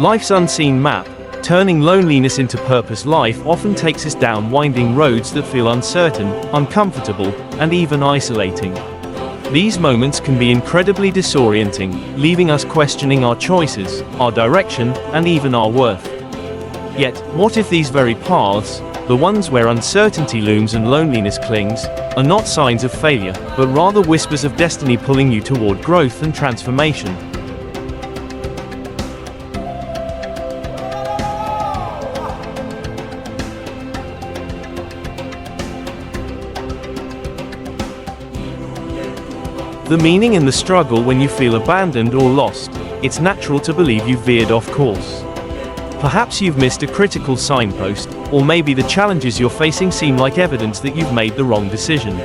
Life's unseen map, turning loneliness into purpose. Life often takes us down winding roads that feel uncertain, uncomfortable, and even isolating. These moments can be incredibly disorienting, leaving us questioning our choices, our direction, and even our worth. Yet, what if these very paths, the ones where uncertainty looms and loneliness clings, are not signs of failure, but rather whispers of destiny pulling you toward growth and transformation? The meaning in the struggle. When you feel abandoned or lost, it's natural to believe you've veered off course. Perhaps you've missed a critical signpost, or maybe the challenges you're facing seem like evidence that you've made the wrong decision.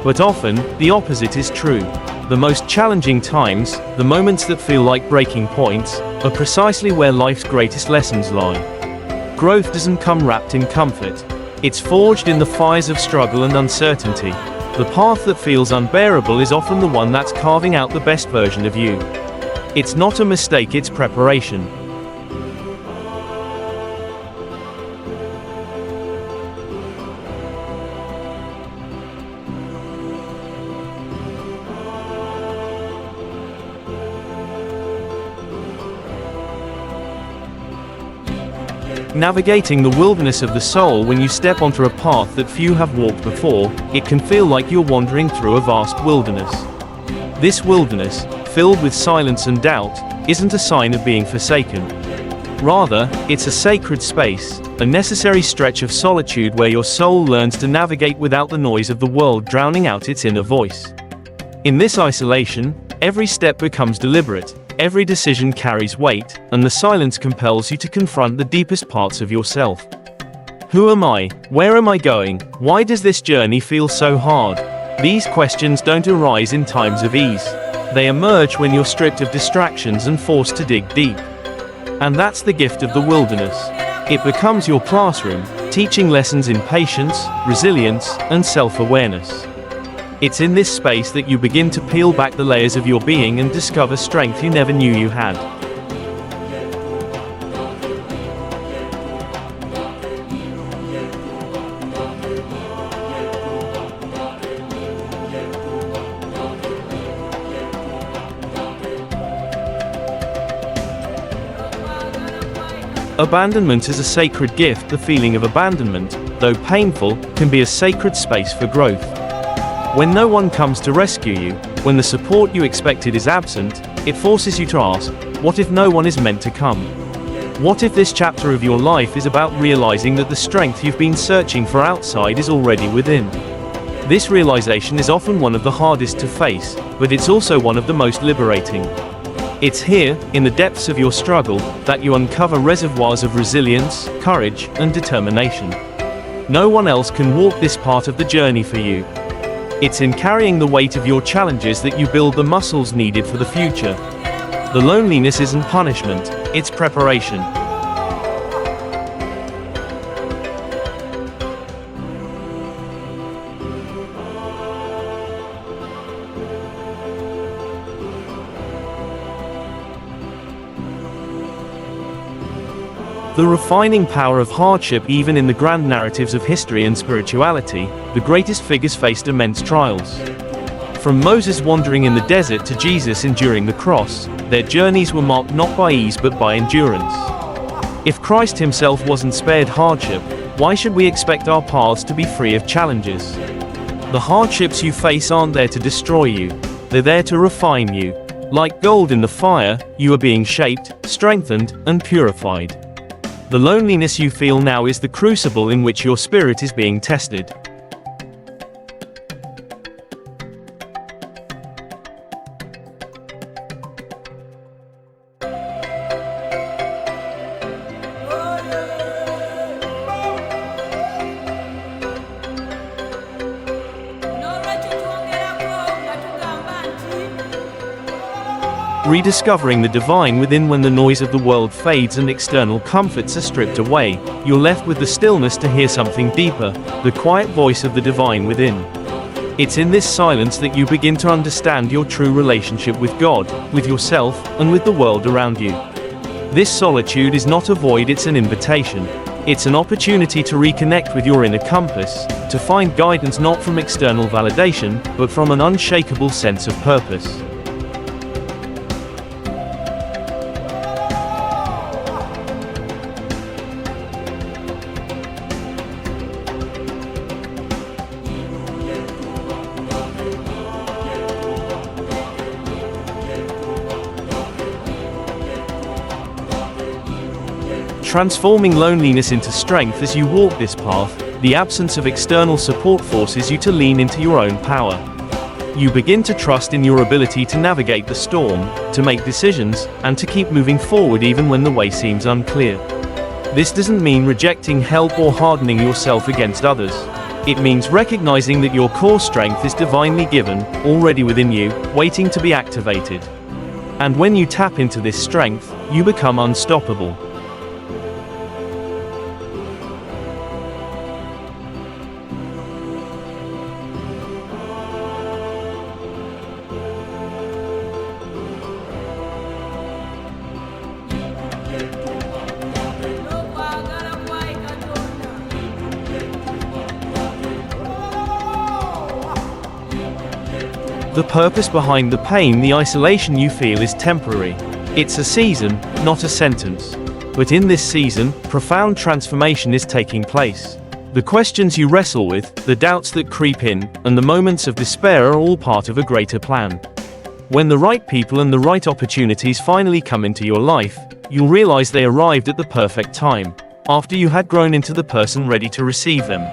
But often, the opposite is true. The most challenging times, the moments that feel like breaking points, are precisely where life's greatest lessons lie. Growth doesn't come wrapped in comfort. It's forged in the fires of struggle and uncertainty. The path that feels unbearable is often the one that's carving out the best version of you. It's not a mistake, it's preparation. Navigating the wilderness of the soul. When you step onto a path that few have walked before, it can feel like you're wandering through a vast wilderness. This wilderness, filled with silence and doubt, isn't a sign of being forsaken. Rather, it's a sacred space, a necessary stretch of solitude where your soul learns to navigate without the noise of the world drowning out its inner voice. In this isolation, every step becomes deliberate. Every decision carries weight, and the silence compels you to confront the deepest parts of yourself. Who am I? Where am I going? Why does this journey feel so hard? These questions don't arise in times of ease. They emerge when you're stripped of distractions and forced to dig deep. And that's the gift of the wilderness. It becomes your classroom, teaching lessons in patience, resilience, and self-awareness. It's in this space that you begin to peel back the layers of your being and discover strength you never knew you had. Abandonment is a sacred gift. The feeling of abandonment, though painful, can be a sacred space for growth. When no one comes to rescue you, when the support you expected is absent, it forces you to ask, what if no one is meant to come? What if this chapter of your life is about realizing that the strength you've been searching for outside is already within? This realization is often one of the hardest to face, but it's also one of the most liberating. It's here, in the depths of your struggle, that you uncover reservoirs of resilience, courage, and determination. No one else can walk this part of the journey for you. It's in carrying the weight of your challenges that you build the muscles needed for the future. The loneliness isn't punishment, it's preparation. The refining power of hardship. Even in the grand narratives of history and spirituality, the greatest figures faced immense trials. From Moses wandering in the desert to Jesus enduring the cross, their journeys were marked not by ease but by endurance. If Christ himself wasn't spared hardship, why should we expect our paths to be free of challenges? The hardships you face aren't there to destroy you, they're there to refine you. Like gold in the fire, you are being shaped, strengthened, and purified. The loneliness you feel now is the crucible in which your spirit is being tested. Rediscovering the divine within. When the noise of the world fades and external comforts are stripped away, you're left with the stillness to hear something deeper, the quiet voice of the divine within. It's in this silence that you begin to understand your true relationship with God, with yourself, and with the world around you. This solitude is not a void, it's an invitation. It's an opportunity to reconnect with your inner compass, to find guidance not from external validation, but from an unshakable sense of purpose. Transforming loneliness into strength. As you walk this path, the absence of external support forces you to lean into your own power. You begin to trust in your ability to navigate the storm, to make decisions, and to keep moving forward even when the way seems unclear. This doesn't mean rejecting help or hardening yourself against others. It means recognizing that your core strength is divinely given, already within you, waiting to be activated. And when you tap into this strength, you become unstoppable. The purpose behind the pain, the isolation you feel, is temporary. It's a season, not a sentence. But in this season, profound transformation is taking place. The questions you wrestle with, the doubts that creep in, and the moments of despair are all part of a greater plan. When the right people and the right opportunities finally come into your life, you'll realize they arrived at the perfect time, after you had grown into the person ready to receive them.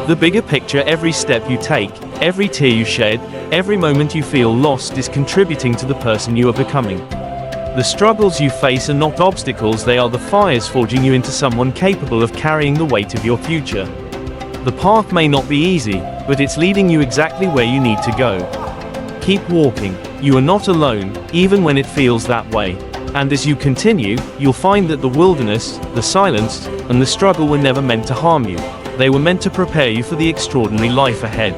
The bigger picture: every step you take, every tear you shed, every moment you feel lost is contributing to the person you are becoming. The struggles you face are not obstacles, they are the fires forging you into someone capable of carrying the weight of your future. The path may not be easy, but it's leading you exactly where you need to go. Keep walking. You are not alone, even when it feels that way. And as you continue, you'll find that the wilderness, the silence, and the struggle were never meant to harm you. They were meant to prepare you for the extraordinary life ahead.